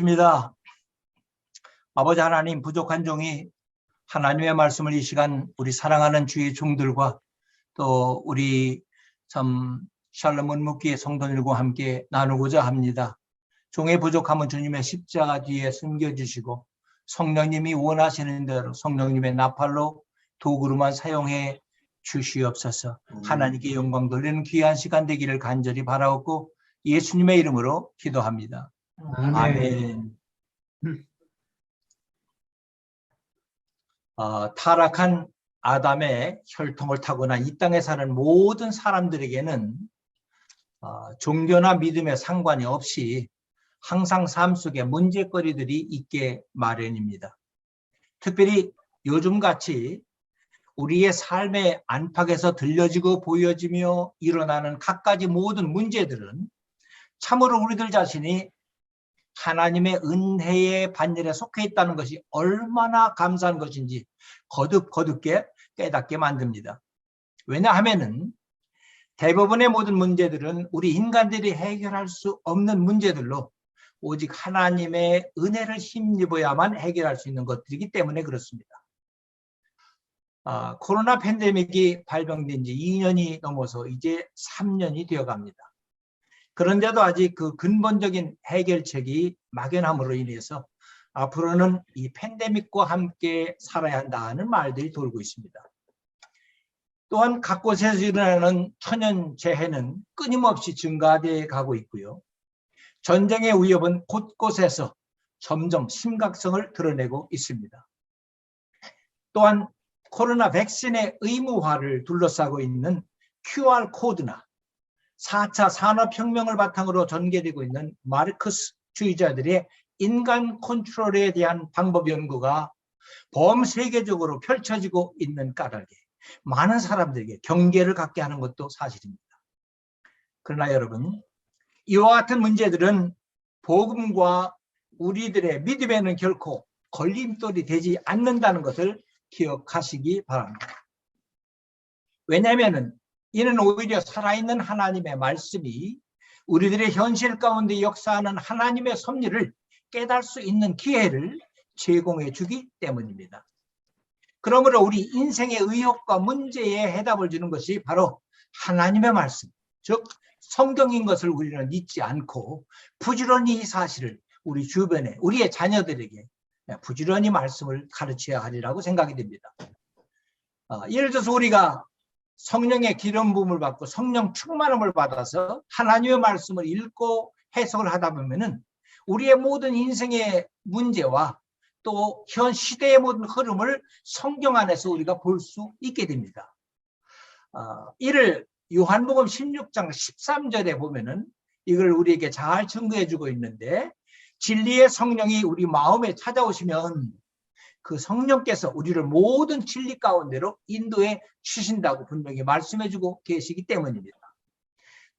입니다. 아버지 하나님, 부족한 종이 하나님의 말씀을 이 시간 우리 사랑하는 주의 종들과 또 우리 참 샬롬 묵기의 성도들과 함께 나누고자 합니다. 종의 부족함은 주님의 십자가 뒤에 숨겨주시고 성령님이 원하시는 대로 성령님의 나팔로 도구로만 사용해 주시옵소서. 하나님께 영광 돌리는 귀한 시간 되기를 간절히 바라옵고 예수님의 이름으로 기도합니다. 아멘. 타락한 아담의 혈통을 타고나 이 땅에 사는 모든 사람들에게는 종교나 믿음에 상관이 없이 항상 삶 속에 문제거리들이 있게 마련입니다. 특별히 요즘같이 우리의 삶의 안팎에서 들려지고 보여지며 일어나는 갖가지 모든 문제들은 참으로 우리들 자신이 하나님의 은혜의 반열에 속해 있다는 것이 얼마나 감사한 것인지 거듭게 깨닫게 만듭니다. 왜냐하면은 대부분의 모든 문제들은 우리 인간들이 해결할 수 없는 문제들로 오직 하나님의 은혜를 힘입어야만 해결할 수 있는 것들이기 때문에 그렇습니다. 코로나 팬데믹이 발병된 지 2년이 넘어서 이제 3년이 되어갑니다. 그런데도 아직 그 근본적인 해결책이 막연함으로 인해서 앞으로는 이 팬데믹과 함께 살아야 한다는 말들이 돌고 있습니다. 또한 각 곳에서 일어나는 천연재해는 끊임없이 증가되어 가고 있고요. 전쟁의 위협은 곳곳에서 점점 심각성을 드러내고 있습니다. 또한 코로나 백신의 의무화를 둘러싸고 있는 QR코드나 4차 산업혁명을 바탕으로 전개되고 있는 마르크스주의자들의 인간 컨트롤에 대한 방법 연구가 범세계적으로 펼쳐지고 있는 까닭에 많은 사람들에게 경계를 갖게 하는 것도 사실입니다. 그러나 여러분, 이와 같은 문제들은 복음과 우리들의 믿음에는 결코 걸림돌이 되지 않는다는 것을 기억하시기 바랍니다. 왜냐하면 이는 오히려 살아있는 하나님의 말씀이 우리들의 현실 가운데 역사하는 하나님의 섭리를 깨달을 수 있는 기회를 제공해 주기 때문입니다. 그러므로 우리 인생의 의혹과 문제에 해답을 주는 것이 바로 하나님의 말씀, 즉 성경인 것을 우리는 잊지 않고 부지런히 이 사실을 우리 주변에 우리의 자녀들에게 부지런히 말씀을 가르쳐야 하리라고 생각이 됩니다. 예를 들어서 우리가 성령의 기름 부음을 받고 성령 충만함을 받아서 하나님의 말씀을 읽고 해석을 하다 보면은 우리의 모든 인생의 문제와 또 현 시대의 모든 흐름을 성경 안에서 우리가 볼 수 있게 됩니다. 이를 요한복음 16장 13절에 보면은 이걸 우리에게 잘 증거해 주고 있는데, 진리의 성령이 우리 마음에 찾아오시면 그 성령께서 우리를 모든 진리 가운데로 인도해 주신다고 분명히 말씀해 주고 계시기 때문입니다.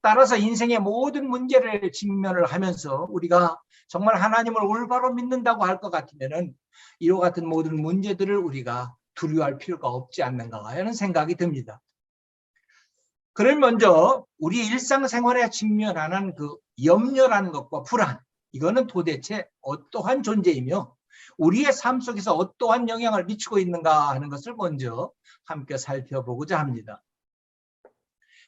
따라서 인생의 모든 문제를 직면을 하면서 우리가 정말 하나님을 올바로 믿는다고 할 것 같으면은 이와 같은 모든 문제들을 우리가 두려워할 필요가 없지 않는가 하는 생각이 듭니다. 그럼 먼저 우리 일상생활에 직면하는 그 염려라는 것과 불안, 이거는 도대체 어떠한 존재이며 우리의 삶 속에서 어떠한 영향을 미치고 있는가 하는 것을 먼저 함께 살펴보고자 합니다.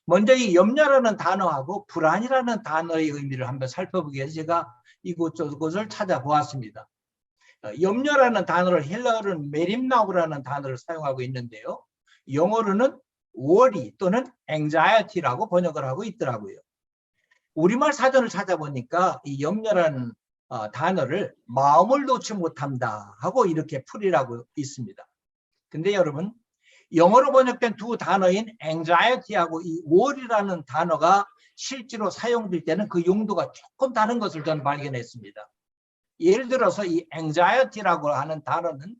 먼저 이 염려라는 단어하고 불안이라는 단어의 의미를 한번 살펴보기 위해서 제가 이곳저곳을 찾아보았습니다. 염려라는 단어를 헬라어로는 메림나우라는 단어를 사용하고 있는데요. 영어로는 worry 또는 anxiety라고 번역을 하고 있더라고요. 우리말 사전을 찾아보니까 이 염려라는 단어를 마음을 놓지 못한다 하고 이렇게 풀이라고 있습니다. 근데 여러분, 영어로 번역된 두 단어인 anxiety하고 이 worry라는 단어가 실제로 사용될 때는 그 용도가 조금 다른 것을 저는 발견했습니다. 예를 들어서 이 anxiety라고 하는 단어는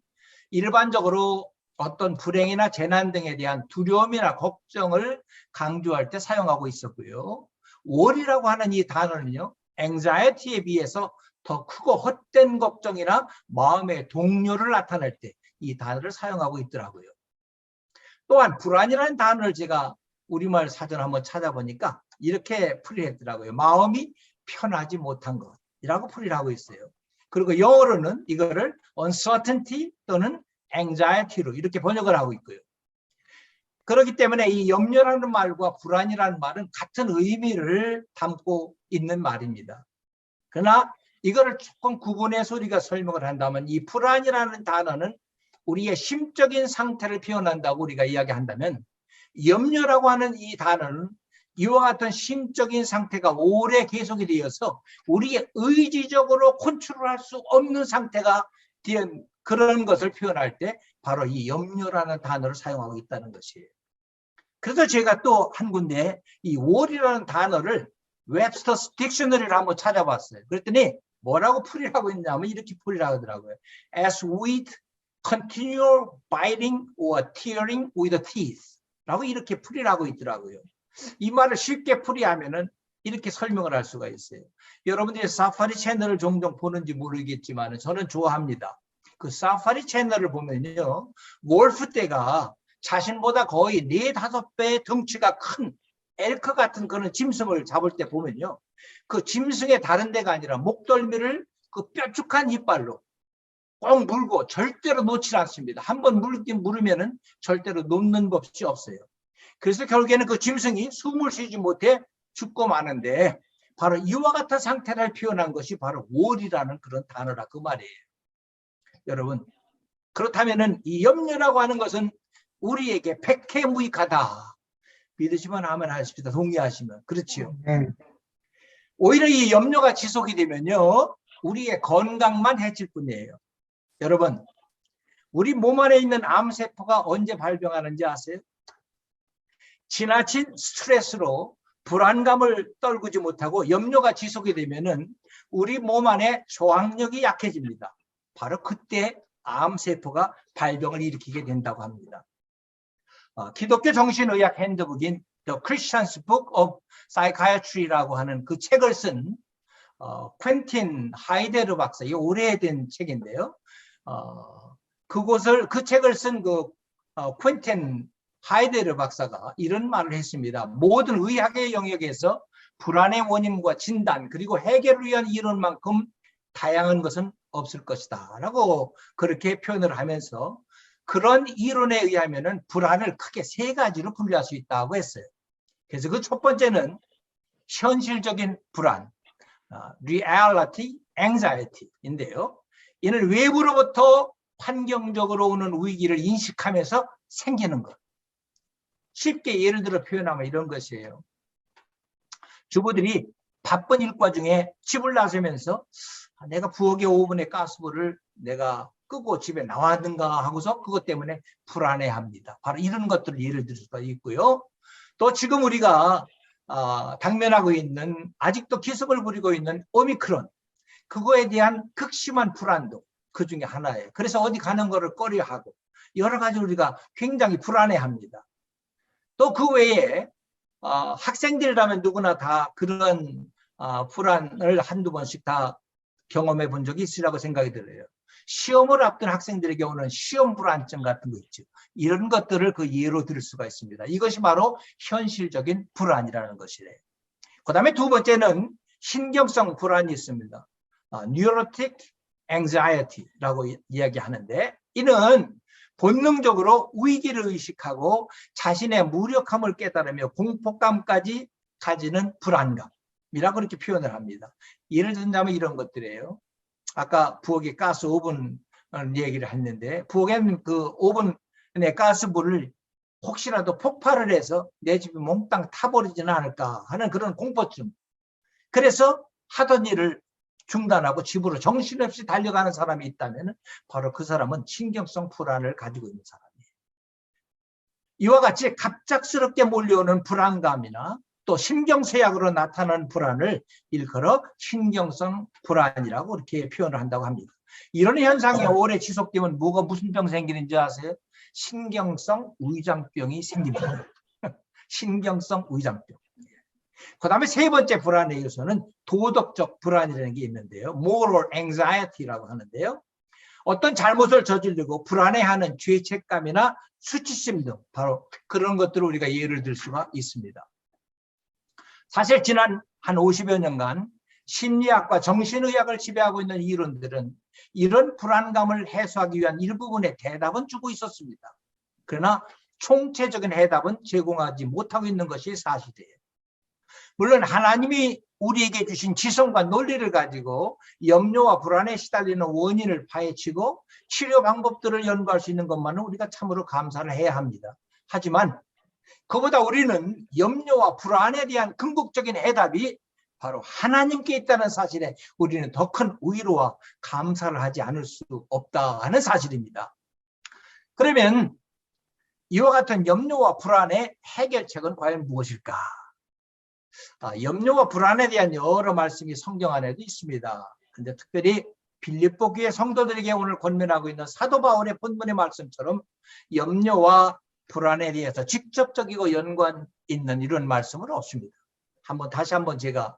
일반적으로 어떤 불행이나 재난 등에 대한 두려움이나 걱정을 강조할 때 사용하고 있었고요. worry라고 하는 이 단어는요, anxiety에 비해서 더 크고 헛된 걱정이나 마음의 동요를 나타낼 때 이 단어를 사용하고 있더라고요. 또한 불안이라는 단어를 제가 우리말 사전 한번 찾아보니까 이렇게 풀이했더라고요. 마음이 편하지 못한 것이라고 풀이를 하고 있어요. 그리고 영어로는 이거를 uncertainty 또는 anxiety로 이렇게 번역을 하고 있고요. 그렇기 때문에 이 염려라는 말과 불안이라는 말은 같은 의미를 담고 있는 말입니다. 그러나 이거를 조금 구분해서 우리가 설명을 한다면 이 불안이라는 단어는 우리의 심적인 상태를 표현한다고 우리가 이야기한다면 염려라고 하는 이 단어는 이와 같은 심적인 상태가 오래 계속이 되어서 우리의 의지적으로 컨트롤할 수 없는 상태가 된 그런 것을 표현할 때 바로 이 염려라는 단어를 사용하고 있다는 것이에요. 그래서 제가 또 한 군데 이 worry라는 단어를 웹스터스 딕셔너리를 한번 찾아봤어요. 그랬더니 뭐라고 풀이하고 있냐면 이렇게 풀이를 하더라고요. As with continual biting or tearing with the teeth 라고 이렇게 풀이를 하고 있더라고요. 이 말을 쉽게 풀이하면은 이렇게 설명을 할 수가 있어요. 여러분들이 사파리 채널을 종종 보는지 모르겠지만 저는 좋아합니다. 그 사파리 채널을 보면요. wolf 떼가 자신보다 거의 4~5배 덩치가 큰 엘크 같은 그런 짐승을 잡을 때 보면요. 그 짐승의 다른 데가 아니라 목덜미를 그 뾰족한 이빨로 꼭 물고 절대로 놓지 않습니다. 한번 물으면은 절대로 놓는 법이 없어요. 그래서 결국에는 그 짐승이 숨을 쉬지 못해 죽고 마는데 바로 이와 같은 상태를 표현한 것이 바로 worry라는 그런 단어라 그 말이에요. 여러분 그렇다면은 이 염려라고 하는 것은 우리에게 백해무익하다. 믿으시면 하면 하십시다. 동의하시면. 그렇지요. 오히려 이 염려가 지속이 되면요. 우리의 건강만 해칠 뿐이에요. 여러분 우리 몸 안에 있는 암세포가 언제 발병하는지 아세요? 지나친 스트레스로 불안감을 떨구지 못하고 염려가 지속이 되면은 우리 몸 안에 저항력이 약해집니다. 바로 그때 암세포가 발병을 일으키게 된다고 합니다. 기독교 정신의학 핸드북인 The Christian's Book of Psychiatry라고 하는 그 책을 쓴 퀸틴 하이데르 박사, 이 오래된 책인데요. 그 책을 쓴 그 퀸틴 하이데르 박사가 이런 말을 했습니다. 모든 의학의 영역에서 불안의 원인과 진단 그리고 해결을 위한 이론만큼 다양한 것은 없을 것이다 라고 그렇게 표현을 하면서 그런 이론에 의하면은 불안을 크게 3가지로 분류할 수 있다고 했어요. 그래서 그 첫 번째는 현실적인 불안, reality, anxiety인데요. 이는 외부로부터 환경적으로 오는 위기를 인식하면서 생기는 것. 쉽게 예를 들어 표현하면 이런 것이에요. 주부들이 바쁜 일과 중에 집을 나서면서 내가 부엌에 오븐에 가스불을 내가 끄고 집에 나왔는가 하고서 그것 때문에 불안해합니다. 바로 이런 것들을 예를 들 수가 있고요. 또 지금 우리가 당면하고 있는 아직도 기습을 부리고 있는 오미크론 그거에 대한 극심한 불안도 그 중에 하나예요. 그래서 어디 가는 거를 꺼려하고 여러 가지 우리가 굉장히 불안해합니다. 또 그 외에 학생들이라면 누구나 다 그런 불안을 한두 번씩 다 경험해 본 적이 있으라고 생각이 들어요. 시험을 앞둔 학생들의 경우는 시험 불안증 같은 거 있죠. 이런 것들을 그 예로 들 수가 있습니다. 이것이 바로 현실적인 불안이라는 것이래요. 그 다음에 두 번째는 신경성 불안이 있습니다. Neurotic Anxiety라고 이야기하는데 이는 본능적으로 위기를 의식하고 자신의 무력함을 깨달으며 공포감까지 가지는 불안감이라고 그렇게 표현을 합니다. 예를 든다면 이런 것들이에요. 아까 부엌에 가스 오븐 얘기를 했는데 부엌에는 그 오븐에 가스불을 혹시라도 폭발을 해서 내 집이 몽땅 타버리지는 않을까 하는 그런 공포증. 그래서 하던 일을 중단하고 집으로 정신없이 달려가는 사람이 있다면 바로 그 사람은 신경성 불안을 가지고 있는 사람이에요. 이와 같이 갑작스럽게 몰려오는 불안감이나 또 신경쇠약으로 나타나는 불안을 일컬어 신경성 불안이라고 이렇게 표현을 한다고 합니다. 이런 현상이 오래 지속되면 무슨 병 생기는지 아세요? 신경성 위장병이 생깁니다. 신경성 위장병. 그 다음에 세 번째 불안의 요소는 도덕적 불안이라는 게 있는데요. moral anxiety라고 하는데요. 어떤 잘못을 저지르고 불안해하는 죄책감이나 수치심 등 바로 그런 것들을 우리가 예를 들 수가 있습니다. 사실 지난 한 50여 년간 심리학과 정신의학을 지배하고 있는 이론들은 이런 불안감을 해소하기 위한 일부분의 대답은 주고 있었습니다. 그러나 총체적인 해답은 제공하지 못하고 있는 것이 사실이에요. 물론 하나님이 우리에게 주신 지성과 논리를 가지고 염려와 불안에 시달리는 원인을 파헤치고 치료 방법들을 연구할 수 있는 것만은 우리가 참으로 감사를 해야 합니다. 하지만 그보다 우리는 염려와 불안에 대한 궁극적인 해답이 바로 하나님께 있다는 사실에 우리는 더 큰 위로와 감사를 하지 않을 수 없다 하는 사실입니다. 그러면 이와 같은 염려와 불안의 해결책은 과연 무엇일까? 염려와 불안에 대한 여러 말씀이 성경 안에도 있습니다. 근데 특별히 빌립보 교회 성도들에게 오늘 권면하고 있는 사도 바울의 본문의 말씀처럼 염려와 불안에 대해서 직접적이고 연관 있는 이런 말씀은 없습니다. 다시 한번 제가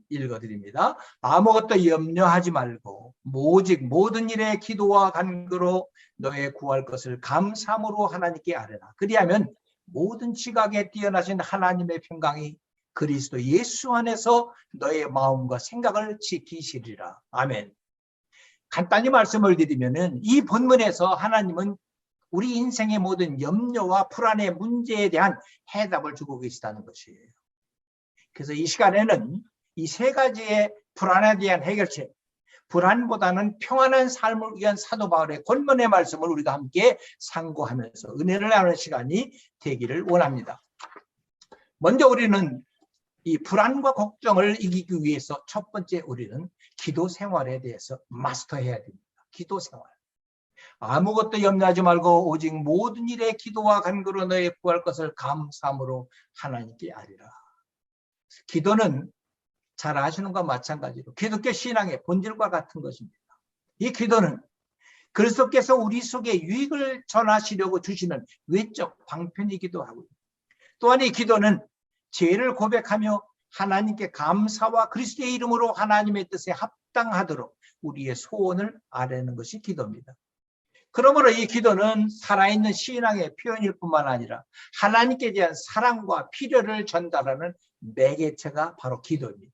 읽어드립니다. 아무것도 염려하지 말고 오직 모든 일에 기도와 간구로 너의 구할 것을 감사함으로 하나님께 아뢰라. 그리하면 모든 지각에 뛰어나신 하나님의 평강이 그리스도 예수 안에서 너의 마음과 생각을 지키시리라. 아멘. 간단히 말씀을 드리면은 이 본문에서 하나님은 우리 인생의 모든 염려와 불안의 문제에 대한 해답을 주고 계시다는 것이에요. 그래서 이 시간에는 이 세 가지의 불안에 대한 해결책, 불안보다는 평안한 삶을 위한 사도 바울의 권면의 말씀을 우리가 함께 상고하면서 은혜를 나누는 시간이 되기를 원합니다. 먼저 우리는 이 불안과 걱정을 이기기 위해서 첫 번째 우리는 기도 생활에 대해서 마스터해야 됩니다. 기도 생활. 아무것도 염려하지 말고 오직 모든 일에 기도와 간구로 너의 구할 것을 감사함으로 하나님께 아뢰라. 기도는 잘 아시는 것과 마찬가지로 기독교 신앙의 본질과 같은 것입니다. 이 기도는 그리스도께서 우리 속에 유익을 전하시려고 주시는 외적 방편이기도 하고요. 또한 이 기도는 죄를 고백하며 하나님께 감사와 그리스도의 이름으로 하나님의 뜻에 합당하도록 우리의 소원을 아뢰는 것이 기도입니다. 그러므로 이 기도는 살아있는 신앙의 표현일 뿐만 아니라 하나님께 대한 사랑과 필요를 전달하는 매개체가 바로 기도입니다.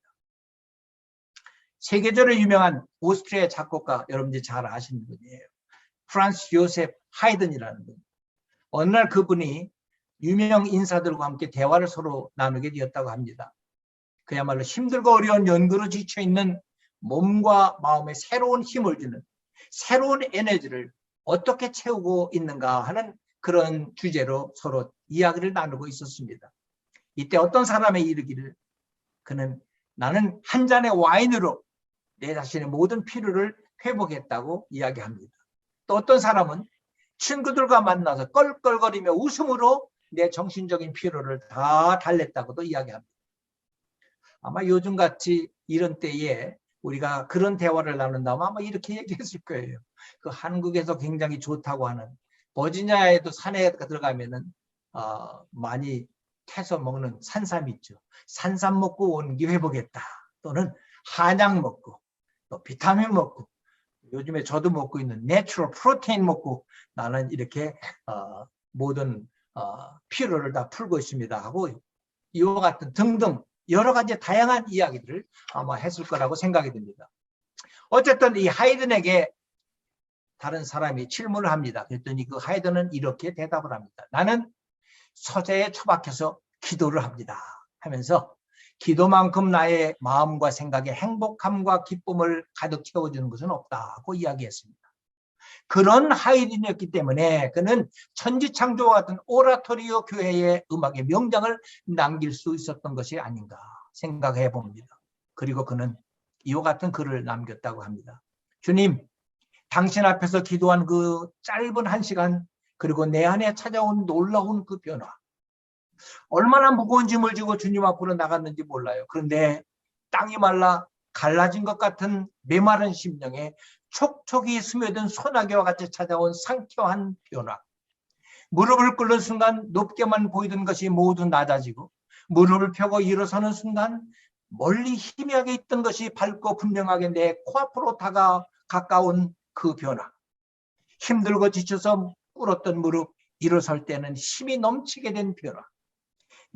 세계적으로 유명한 오스트리아 작곡가, 여러분들이 잘 아시는 분이에요. 프란츠 요셉 하이든이라는 분. 어느 날 그분이 유명 인사들과 함께 대화를 서로 나누게 되었다고 합니다. 그야말로 힘들고 어려운 연구로 지쳐있는 몸과 마음에 새로운 힘을 주는 새로운 에너지를 어떻게 채우고 있는가 하는 그런 주제로 서로 이야기를 나누고 있었습니다. 이때 어떤 사람이 이르기를 그는 나는 한 잔의 와인으로 내 자신의 모든 피로를 회복했다고 이야기합니다. 또 어떤 사람은 친구들과 만나서 껄껄거리며 웃음으로 내 정신적인 피로를 다 달랬다고도 이야기합니다. 아마 요즘같이 이런 때에 우리가 그런 대화를 나눈다면 아마 이렇게 얘기했을 거예요. 그 한국에서 굉장히 좋다고 하는 버지니아에도 산에 들어가면은 많이 캐서 먹는 산삼 있죠. 산삼 먹고 원기 회복했다. 또는 한약 먹고 또 비타민 먹고 요즘에 저도 먹고 있는 내추럴 프로테인 먹고 나는 이렇게 모든 피로를 다 풀고 있습니다 하고 이와 같은 등등 여러 가지 다양한 이야기들을 아마 했을 거라고 생각이 듭니다. 어쨌든 이 하이든에게 다른 사람이 질문을 합니다. 그랬더니 그 하이든은 이렇게 대답을 합니다. 나는 서재에 처박혀서 기도를 합니다 하면서 기도만큼 나의 마음과 생각에 행복함과 기쁨을 가득 채워주는 것은 없다고 이야기했습니다. 그런 하이든이었기 때문에 그는 천지창조와 같은 오라토리오 교회의 음악의 명장을 남길 수 있었던 것이 아닌가 생각해 봅니다. 그리고 그는 이와 같은 글을 남겼다고 합니다. 주님, 당신 앞에서 기도한 그 짧은 1시간 그리고 내 안에 찾아온 놀라운 그 변화, 얼마나 무거운 짐을 지고 주님 앞으로 나갔는지 몰라요. 그런데 땅이 말라 갈라진 것 같은 메마른 심령에 촉촉이 스며든 소나기와 같이 찾아온 상쾌한 변화. 무릎을 꿇는 순간 높게만 보이던 것이 모두 낮아지고 무릎을 펴고 일어서는 순간 멀리 희미하게 있던 것이 밝고 분명하게 내 코앞으로 가까운 그 변화. 힘들고 지쳐서 꿇었던 무릎 일어설 때는 힘이 넘치게 된 변화.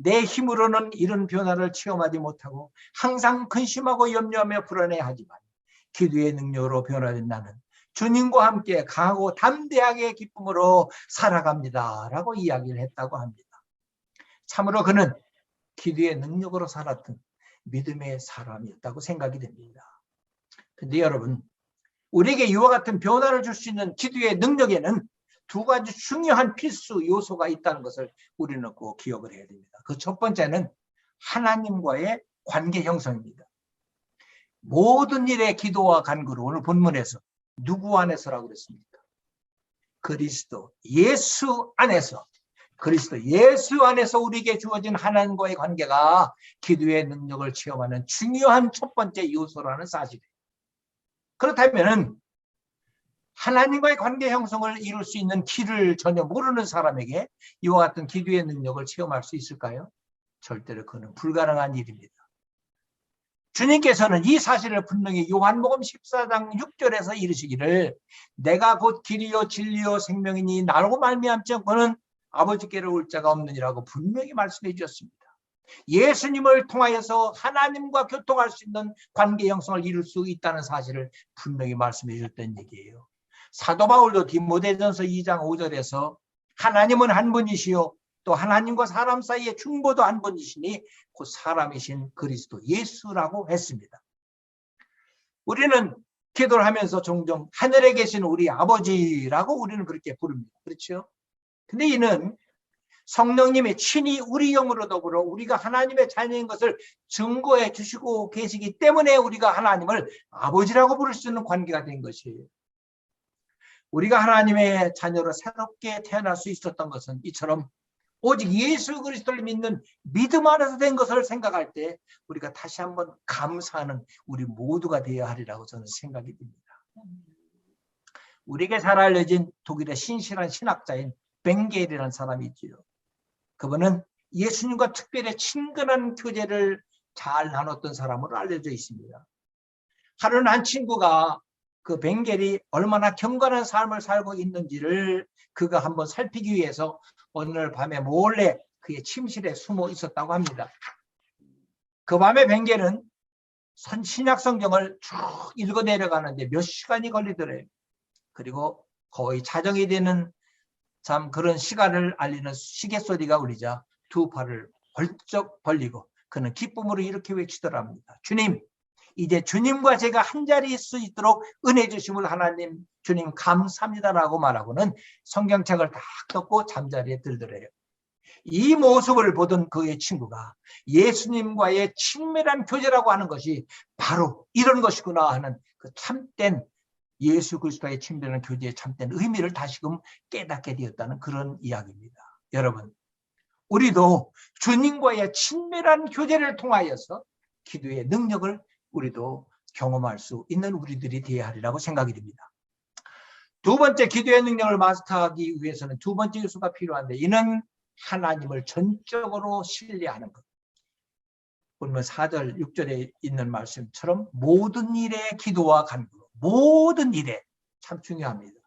내 힘으로는 이런 변화를 체험하지 못하고 항상 근심하고 염려하며 불안해하지만 기도의 능력으로 변화된 나는 주님과 함께 강하고 담대하게 기쁨으로 살아갑니다 라고 이야기를 했다고 합니다. 참으로 그는 기도의 능력으로 살았던 믿음의 사람이었다고 생각이 됩니다. 근데 여러분, 우리에게 이와 같은 변화를 줄 수 있는 기도의 능력에는 두 가지 중요한 필수 요소가 있다는 것을 우리는 꼭 기억을 해야 됩니다. 그 첫 번째는 하나님과의 관계 형성입니다. 모든 일에 기도와 간구로 오늘 본문에서 누구 안에서라고 그랬습니까? 그리스도 예수 안에서, 그리스도 예수 안에서 우리에게 주어진 하나님과의 관계가 기도의 능력을 체험하는 중요한 첫 번째 요소라는 사실이에요. 그렇다면 하나님과의 관계 형성을 이룰 수 있는 길을 전혀 모르는 사람에게 이와 같은 기도의 능력을 체험할 수 있을까요? 절대로 그는 불가능한 일입니다. 주님께서는 이 사실을 분명히 요한복음 14장 6절에서 이르시기를 내가 곧 길이요 진리요 생명이니 나로 말미암지 않고는 아버지께로 올 자가 없느니라고 분명히 말씀해 주셨습니다. 예수님을 통하여서 하나님과 교통할 수 있는 관계 형성을 이룰 수 있다는 사실을 분명히 말씀해 주셨던 얘기예요. 사도 바울도 디모데전서 2장 5절에서 하나님은 한 분이시요 또 하나님과 사람 사이의 중보도 한 분이시니 곧 사람이신 그리스도 예수라고 했습니다. 우리는 기도를 하면서 종종 하늘에 계신 우리 아버지라고 우리는 그렇게 부릅니다. 그렇죠? 근데 이는 성령님이 친히 우리 영으로 더불어 우리가 하나님의 자녀인 것을 증거해 주시고 계시기 때문에 우리가 하나님을 아버지라고 부를 수 있는 관계가 된 것이에요. 우리가 하나님의 자녀로 새롭게 태어날 수 있었던 것은 이처럼 오직 예수 그리스도를 믿는 믿음 안에서 된 것을 생각할 때 우리가 다시 한번 감사하는 우리 모두가 되어야 하리라고 저는 생각이 듭니다. 우리에게 잘 알려진 독일의 신실한 신학자인 벵겔이라는 사람이 있지요. 그분은 예수님과 특별히 친근한 교제를 잘 나눴던 사람으로 알려져 있습니다. 하루는 한 친구가 그 벵겔이 얼마나 경건한 삶을 살고 있는지를 그가 한번 살피기 위해서 오늘 밤에 몰래 그의 침실에 숨어 있었다고 합니다. 그 밤에 벵겔은 신약 성경을 쭉 읽어 내려가는데 몇 시간이 걸리더래요. 그리고 거의 자정이 되는 참 그런 시간을 알리는 시계 소리가 울리자 두 팔을 벌쩍 벌리고 그는 기쁨으로 이렇게 외치더랍니다. 주님, 이제 주님과 제가 한 자리일 수 있도록 은혜 주심을 하나님 주님 감사합니다라고 말하고는 성경책을 딱 덮고 잠자리에 들더래요. 이 모습을 보던 그의 친구가 예수님과의 친밀한 교제라고 하는 것이 바로 이런 것이구나 하는 그 참된 예수 그리스도의 친밀한 교제의 참된 의미를 다시금 깨닫게 되었다는 그런 이야기입니다. 여러분, 우리도 주님과의 친밀한 교제를 통하여서 기도의 능력을 우리도 경험할 수 있는 우리들이 되어야 하리라고 생각이 듭니다. 두 번째, 기도의 능력을 마스터하기 위해서는 두 번째 요소가 필요한데 이는 하나님을 전적으로 신뢰하는 것. 본문 4절, 6절에 있는 말씀처럼 모든 일에 기도와 간구로, 모든 일에 참 중요합니다.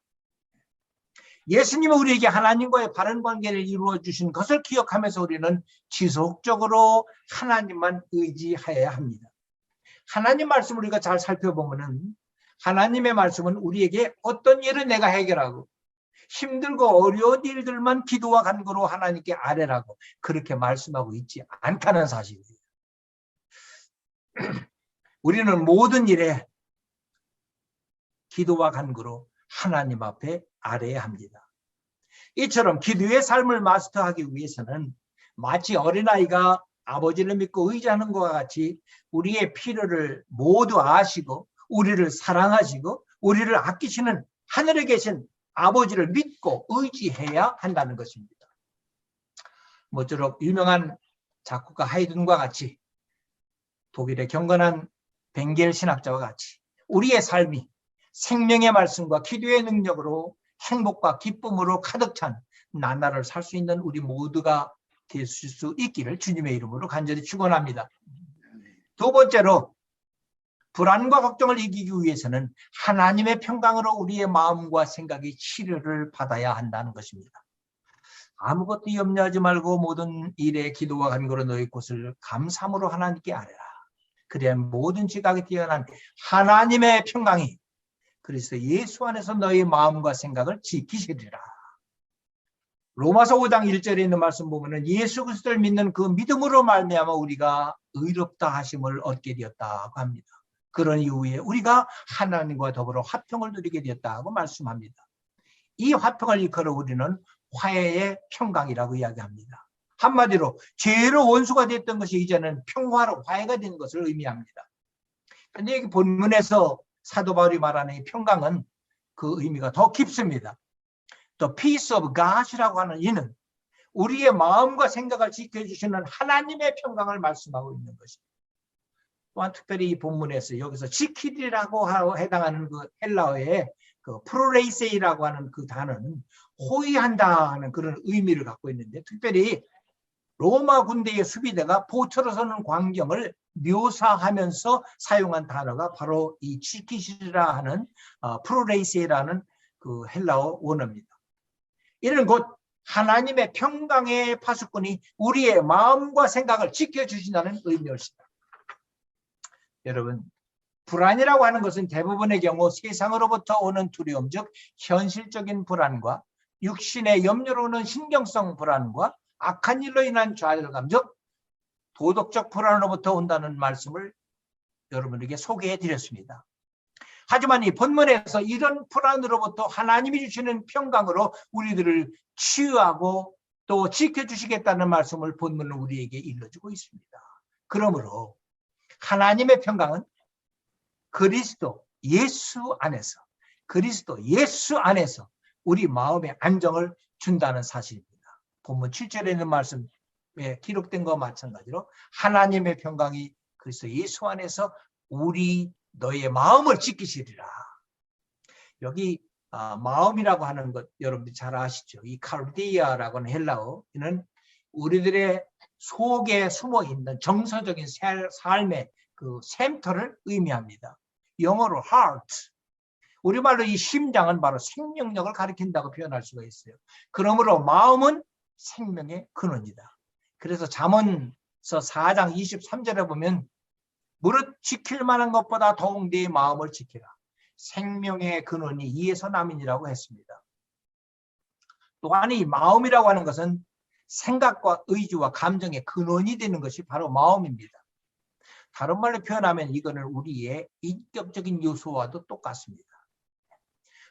예수님은 우리에게 하나님과의 바른 관계를 이루어 주신 것을 기억하면서 우리는 지속적으로 하나님만 의지해야 합니다. 하나님 말씀을 우리가 잘 살펴보면은 하나님의 말씀은 우리에게 어떤 일을 내가 해결하고 힘들고 어려운 일들만 기도와 간구로 하나님께 아뢰라고 그렇게 말씀하고 있지 않다는 사실이에요. 우리는 모든 일에 기도와 간구로 하나님 앞에 아뢰야 합니다. 이처럼 기도의 삶을 마스터하기 위해서는 마치 어린아이가 아버지를 믿고 의지하는 것과 같이 우리의 필요를 모두 아시고 우리를 사랑하시고 우리를 아끼시는 하늘에 계신 아버지를 믿고 의지해야 한다는 것입니다. 모쪼록 유명한 작곡가 하이든과 같이 독일의 경건한 벵겔 신학자와 같이 우리의 삶이 생명의 말씀과 기도의 능력으로 행복과 기쁨으로 가득 찬 나날을 살 수 있는 우리 모두가 될 수 있기를 주님의 이름으로 간절히 축원합니다. 두 번째로 불안과 걱정을 이기기 위해서는 하나님의 평강으로 우리의 마음과 생각이 치료를 받아야 한다는 것입니다. 아무것도 염려하지 말고 모든 일에 기도와 간구로 너희 곳을 감사함으로 하나님께 아뢰라. 그래야 모든 지각에 뛰어난 하나님의 평강이 그리스도 예수 안에서 너희 마음과 생각을 지키시리라. 로마서 5장 1절에 있는 말씀 보면은 예수 그리스도를 믿는 그 믿음으로 말미암아 우리가 의롭다 하심을 얻게 되었다고 합니다. 그런 이후에 우리가 하나님과 더불어 화평을 누리게 되었다고 말씀합니다. 이 화평을 일컬어 우리는 화해의 평강이라고 이야기합니다. 한마디로 죄로 원수가 됐던 것이 이제는 평화로 화해가 된 것을 의미합니다. 그런데 여기 본문에서 사도 바울이 말하는 이 평강은 그 의미가 더 깊습니다. The peace of God이라고 하는 이는 우리의 마음과 생각을 지켜주시는 하나님의 평강을 말씀하고 있는 것입니다. 또한 특별히 이 본문에서 여기서 지키리라고 해당하는 그 헬라어의 그 프로레이세이라고 하는 그 단어는 호위한다 하는 그런 의미를 갖고 있는데, 특별히 로마 군대의 수비대가 보트로 서는 광경을 묘사하면서 사용한 단어가 바로 이 지키시라 하는 프로레이세이라는 그 헬라어 원어입니다. 이는 곧 하나님의 평강의 파수꾼이 우리의 마음과 생각을 지켜주신다는 의미였습니다. 여러분, 불안이라고 하는 것은 대부분의 경우 세상으로부터 오는 두려움, 즉 현실적인 불안과 육신의 염려로 오는 신경성 불안과 악한 일로 인한 좌절감, 즉 도덕적 불안으로부터 온다는 말씀을 여러분에게 소개해 드렸습니다. 하지만 이 본문에서 이런 불안으로부터 하나님이 주시는 평강으로 우리들을 치유하고 또 지켜주시겠다는 말씀을 본문은 우리에게 일러주고 있습니다. 그러므로 하나님의 평강은 그리스도 예수 안에서 우리 마음의 안정을 준다는 사실입니다. 본문 7절에 있는 말씀에 기록된 것과 마찬가지로 하나님의 평강이 그리스도 예수 안에서 너의 마음을 지키시리라. 여기 마음이라고 하는 것 여러분들이 잘 아시죠? 이 카르디아라고 하는 헬라어는 우리들의 속에 숨어 있는 정서적인 삶의 그 샘터를 의미합니다. 영어로 heart. 우리말로 이 심장은 바로 생명력을 가리킨다고 표현할 수가 있어요. 그러므로 마음은 생명의 근원이다. 그래서 잠언서 4장 23절에 보면 무릇 지킬 만한 것보다 더욱 네 마음을 지키라. 생명의 근원이 이에서 남이니라고 했습니다. 또한 이 마음이라고 하는 것은 생각과 의지와 감정의 근원이 되는 것이 바로 마음입니다. 다른 말로 표현하면 이거는 우리의 인격적인 요소와도 똑같습니다.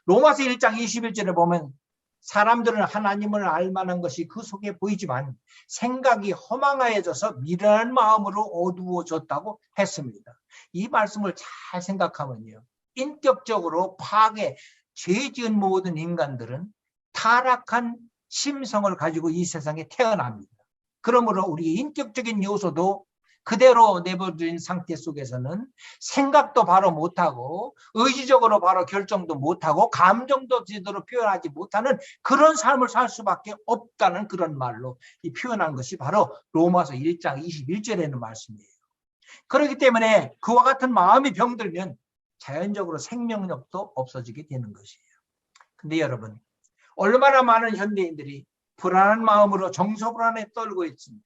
로마서 1장 21절에 보면 사람들은 하나님을 알 만한 것이 그 속에 보이지만 생각이 허망하여져서 미련한 마음으로 어두워졌다고 했습니다. 이 말씀을 잘 생각하면요, 인격적으로 죄 지은 모든 인간들은 타락한 심성을 가지고 이 세상에 태어납니다. 그러므로 우리 인격적인 요소도 그대로 내버려진 상태 속에서는 생각도 바로 못하고 의지적으로 바로 결정도 못하고 감정도 제대로 표현하지 못하는 그런 삶을 살 수밖에 없다는 그런 말로 이 표현한 것이 바로 로마서 1장 21절에 있는 말씀이에요. 그렇기 때문에 그와 같은 마음이 병들면 자연적으로 생명력도 없어지게 되는 것이에요. 근데 여러분, 얼마나 많은 현대인들이 불안한 마음으로 정서불안에 떨고 있습니다.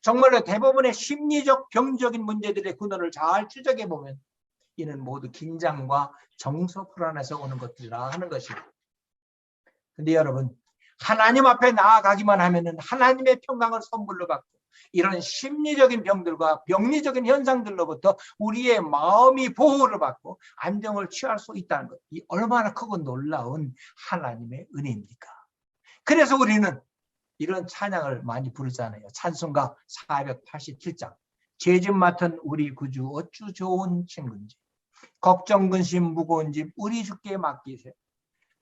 정말로 대부분의 심리적 병적인 문제들의 근원을 잘 추적해보면 이는 모두 긴장과 정서 불안에서 오는 것들이라 하는 것입니다. 근데 여러분, 하나님 앞에 나아가기만 하면은 하나님의 평강을 선물로 받고 이런 심리적인 병들과 병리적인 현상들로부터 우리의 마음이 보호를 받고 안정을 취할 수 있다는 것, 이 얼마나 크고 놀라운 하나님의 은혜입니까? 그래서 우리는 이런 찬양을 많이 부르잖아요. 찬송가 487장. 죄짐 맡은 우리 구주 어쭈 좋은 친구인지, 걱정 근심 무거운 짐 우리 주께 맡기세.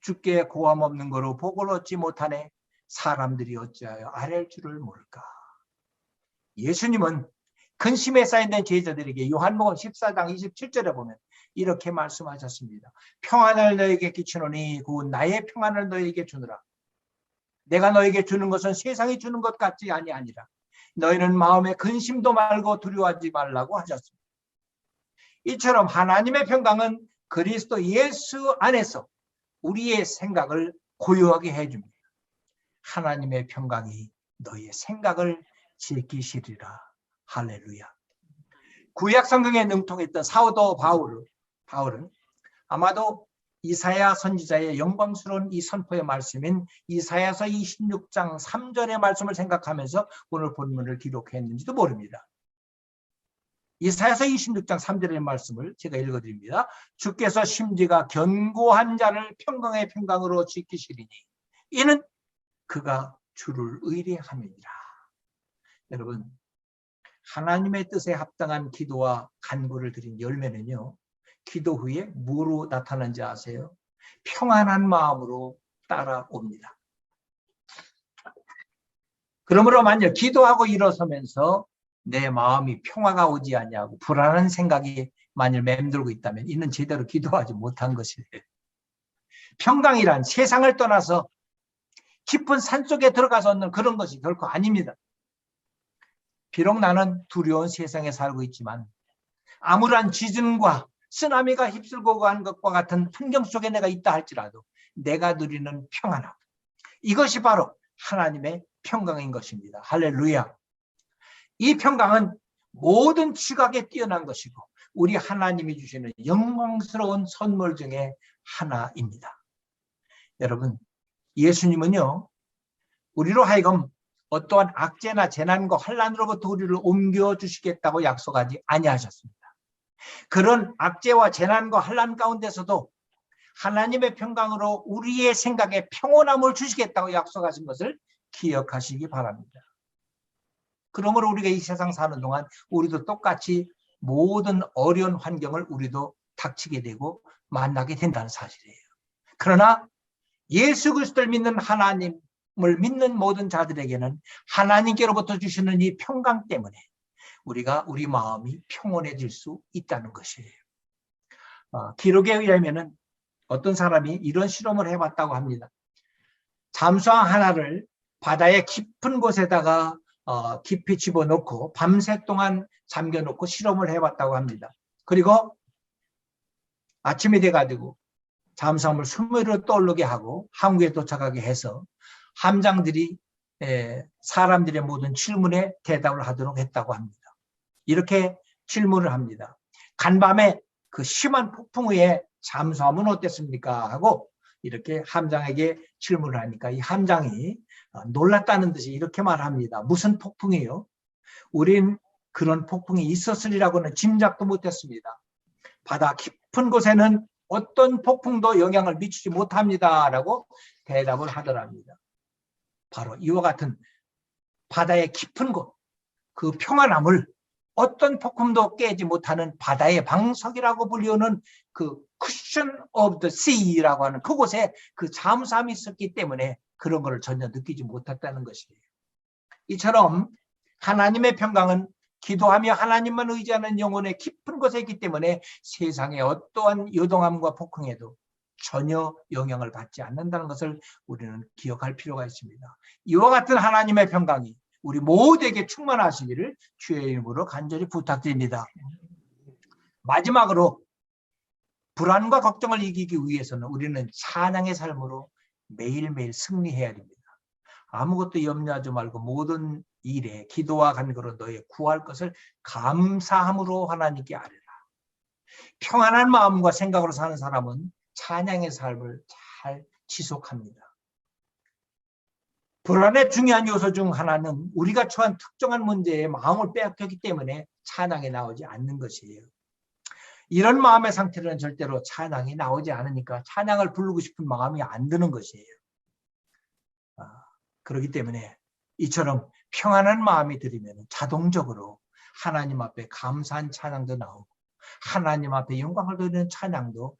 주께 고함 없는 거로 복을 얻지 못하네. 사람들이 어찌하여 아랠 줄을 모를까. 예수님은 근심에 쌓인된 제자들에게 요한복음 14장 27절에 보면 이렇게 말씀하셨습니다. 평안을 너에게 끼치노니 곧 나의 평안을 너에게 주느라. 내가 너에게 주는 것은 세상이 주는 것 같지 아니하니라. 너희는 마음에 근심도 말고 두려워하지 말라고 하셨습니다. 이처럼 하나님의 평강은 그리스도 예수 안에서 우리의 생각을 고요하게 해줍니다. 하나님의 평강이 너의 생각을 지키시리라. 할렐루야. 구약 성경에 능통했던 사도 바울은 아마도 이사야 선지자의 영광스러운 이 선포의 말씀인 이사야서 26장 3절의 말씀을 생각하면서 오늘 본문을 기록했는지도 모릅니다. 이사야서 26장 3절의 말씀을 제가 읽어드립니다. 주께서 심지가 견고한 자를 평강의 평강으로 지키시리니 이는 그가 주를 의뢰함이니라. 여러분, 하나님의 뜻에 합당한 기도와 간구를 드린 열매는요, 기도 후에 뭐로 나타나는지 아세요? 평안한 마음으로 따라옵니다. 그러므로 만약 기도하고 일어서면서 내 마음이 평화가 오지 않냐고 불안한 생각이 만일 맴돌고 있다면 이는 제대로 기도하지 못한 것이에요. 평강이란 세상을 떠나서 깊은 산속에 들어가서 얻는 그런 것이 결코 아닙니다. 비록 나는 두려운 세상에 살고 있지만 암울한 지진과 쓰나미가 휩쓸고 간 것과 같은 환경 속에 내가 있다 할지라도 내가 누리는 평안함, 이것이 바로 하나님의 평강인 것입니다. 할렐루야. 이 평강은 모든 지각에 뛰어난 것이고 우리 하나님이 주시는 영광스러운 선물 중에 하나입니다. 여러분, 예수님은요, 우리로 하여금 어떠한 악재나 재난과 환난으로부터 우리를 옮겨주시겠다고 약속하지 아니하셨습니다. 그런 악재와 재난과 환난 가운데서도 하나님의 평강으로 우리의 생각에 평온함을 주시겠다고 약속하신 것을 기억하시기 바랍니다. 그러므로 우리가 이 세상 사는 동안 우리도 똑같이 모든 어려운 환경을 우리도 닥치게 되고 만나게 된다는 사실이에요. 그러나 예수 그리스도를 믿는 하나님을 믿는 모든 자들에게는 하나님께로부터 주시는 이 평강 때문에 우리 마음이 평온해질 수 있다는 것이에요. 기록에 의하면 어떤 사람이 이런 실험을 해봤다고 합니다. 잠수함 하나를 바다의 깊은 곳에다가 깊이 집어넣고 밤새 동안 잠겨놓고 실험을 해봤다고 합니다. 그리고 아침이 돼가지고 잠수함을 수면으로 떠오르게 하고 항구에 도착하게 해서 함장들이 사람들의 모든 질문에 대답을 하도록 했다고 합니다. 이렇게 질문을 합니다. 간밤에 그 심한 폭풍 후에 잠수함은 어땠습니까? 하고 이렇게 함장에게 질문을 하니까 이 함장이 놀랐다는 듯이 이렇게 말합니다. 무슨 폭풍이요? 우린 그런 폭풍이 있었으리라고는 짐작도 못했습니다. 바다 깊은 곳에는 어떤 폭풍도 영향을 미치지 못합니다. 라고 대답을 하더랍니다. 바로 이와 같은 바다의 깊은 곳, 그 평안함을 어떤 폭풍도 깨지 못하는 바다의 방석이라고 불리우는 그 cushion of the sea라고 하는 그곳에 그 잠수함이 있었기 때문에 그런 것을 전혀 느끼지 못했다는 것이에요. 이처럼 하나님의 평강은 기도하며 하나님만 의지하는 영혼의 깊은 곳에 있기 때문에 세상의 어떠한 요동함과 폭풍에도 전혀 영향을 받지 않는다는 것을 우리는 기억할 필요가 있습니다. 이와 같은 하나님의 평강이 우리 모두에게 충만하시기를 주의 이름으로 간절히 부탁드립니다. 마지막으로 불안과 걱정을 이기기 위해서는 우리는 찬양의 삶으로 매일매일 승리해야 됩니다. 아무것도 염려하지 말고 모든 일에 기도와 간구로 너의 구할 것을 감사함으로 하나님께 아뢰라. 평안한 마음과 생각으로 사는 사람은 찬양의 삶을 잘 지속합니다. 불안의 중요한 요소 중 하나는 우리가 처한 특정한 문제에 마음을 빼앗겼기 때문에 찬양이 나오지 않는 것이에요. 이런 마음의 상태는 절대로 찬양이 나오지 않으니까 찬양을 부르고 싶은 마음이 안 드는 것이에요. 그렇기 때문에 이처럼 평안한 마음이 들으면 자동적으로 하나님 앞에 감사한 찬양도 나오고 하나님 앞에 영광을 돌리는 찬양도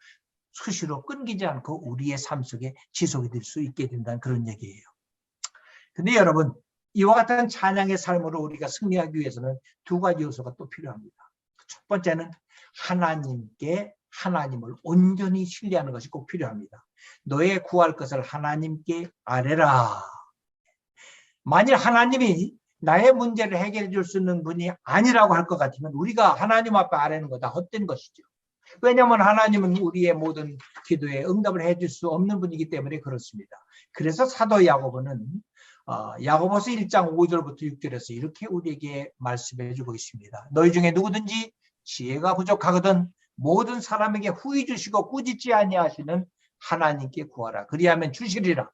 수시로 끊기지 않고 우리의 삶 속에 지속이 될 수 있게 된다는 그런 얘기예요. 근데 여러분, 이와 같은 찬양의 삶으로 우리가 승리하기 위해서는 두 가지 요소가 또 필요합니다. 첫 번째는 하나님을 온전히 신뢰하는 것이 꼭 필요합니다. 너의 구할 것을 하나님께 아뢰라. 만일 하나님이 나의 문제를 해결해 줄 수 있는 분이 아니라고 할 것 같으면 우리가 하나님 앞에 아뢰는 거 다 헛된 것이죠. 왜냐하면 하나님은 우리의 모든 기도에 응답을 해줄 수 없는 분이기 때문에 그렇습니다. 그래서 사도 야고보는 야고보서 1장 5절부터 6절에서 이렇게 우리에게 말씀해 주고 있습니다. 너희 중에 누구든지 지혜가 부족하거든 모든 사람에게 후히 주시고 꾸짖지 아니하시는 하나님께 구하라. 그리하면 주시리라.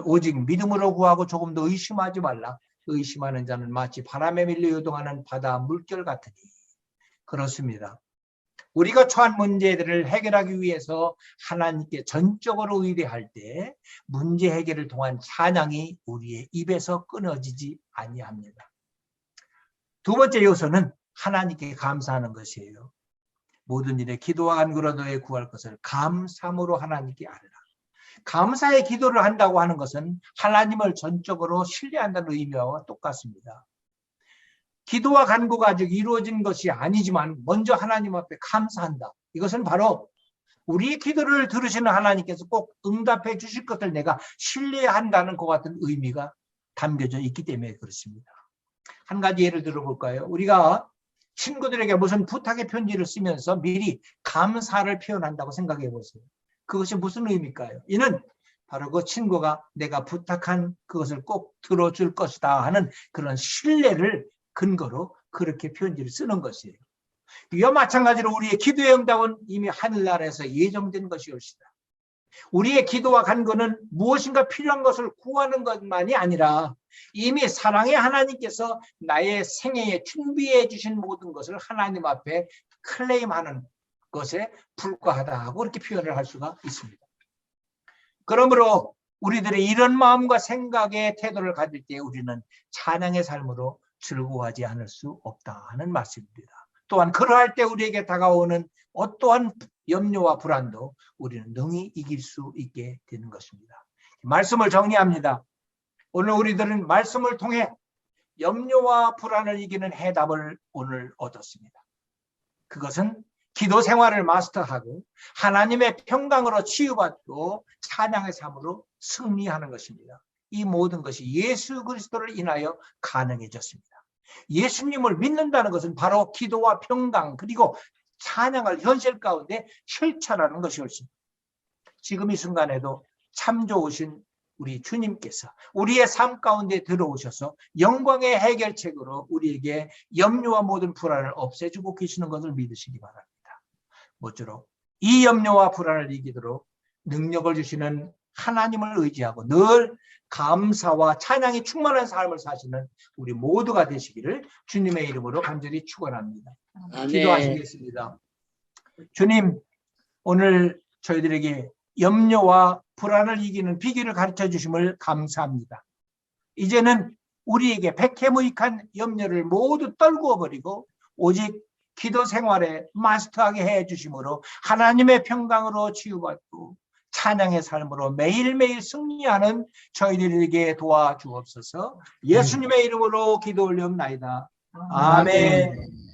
오직 믿음으로 구하고 조금도 의심하지 말라. 의심하는 자는 마치 바람에 밀려 요동하는 바다 물결 같으니. 그렇습니다. 우리가 처한 문제들을 해결하기 위해서 하나님께 전적으로 의뢰할 때 문제 해결을 통한 찬양이 우리의 입에서 끊어지지 아니합니다. 두 번째 요소는 하나님께 감사하는 것이에요. 모든 일에 기도와 간구로 너의 구할 것을 감사함으로 하나님께 아뢰라. 감사의 기도를 한다고 하는 것은 하나님을 전적으로 신뢰한다는 의미와 똑같습니다. 기도와 간구가 아직 이루어진 것이 아니지만 먼저 하나님 앞에 감사한다. 이것은 바로 우리의 기도를 들으시는 하나님께서 꼭 응답해 주실 것을 내가 신뢰한다는 것 같은 의미가 담겨져 있기 때문에 그렇습니다. 한 가지 예를 들어볼까요? 우리가 친구들에게 무슨 부탁의 편지를 쓰면서 미리 감사를 표현한다고 생각해 보세요. 그것이 무슨 의미일까요? 이는 바로 그 친구가 내가 부탁한 그것을 꼭 들어줄 것이다 하는 그런 신뢰를 근거로 그렇게 편지를 쓰는 것이에요. 이와 마찬가지로 우리의 기도의 응답은 이미 하늘나라에서 예정된 것이옵시다. 우리의 기도와 간구는 무엇인가 필요한 것을 구하는 것만이 아니라 이미 사랑의 하나님께서 나의 생애에 준비해 주신 모든 것을 하나님 앞에 클레임하는 것에 불과하다고 이렇게 표현을 할 수가 있습니다. 그러므로 우리들의 이런 마음과 생각의 태도를 가질 때 우리는 찬양의 삶으로 즐거워하지 않을 수 없다 하는 말씀입니다. 또한 그러할 때 우리에게 다가오는 어떠한 염려와 불안도 우리는 능히 이길 수 있게 되는 것입니다. 말씀을 정리합니다. 오늘 우리들은 말씀을 통해 염려와 불안을 이기는 해답을 오늘 얻었습니다. 그것은 기도 생활을 마스터하고 하나님의 평강으로 치유받고 찬양의 삶으로 승리하는 것입니다. 이 모든 것이 예수 그리스도를 인하여 가능해졌습니다. 예수님을 믿는다는 것은 바로 기도와 평강 그리고 찬양을 현실 가운데 실천하는 것이었습니다. 지금 이 순간에도 참 좋으신 우리 주님께서 우리의 삶 가운데 들어오셔서 영광의 해결책으로 우리에게 염려와 모든 불안을 없애주고 계시는 것을 믿으시기 바랍니다. 모쪼록 이 염려와 불안을 이기도록 능력을 주시는 하나님을 의지하고 늘 감사와 찬양이 충만한 삶을 사시는 우리 모두가 되시기를 주님의 이름으로 간절히 축원합니다. 기도하시겠습니다. 주님, 오늘 저희들에게 염려와 불안을 이기는 비결을 가르쳐 주심을 감사합니다. 이제는 우리에게 백해무익한 염려를 모두 떨구어 버리고 오직 기도 생활에 마스터하게 해 주심으로 하나님의 평강으로 치유받고 찬양의 삶으로 매일매일 승리하는 저희들에게 도와주옵소서. 예수님의 이름으로 기도 올리옵나이다. 아멘.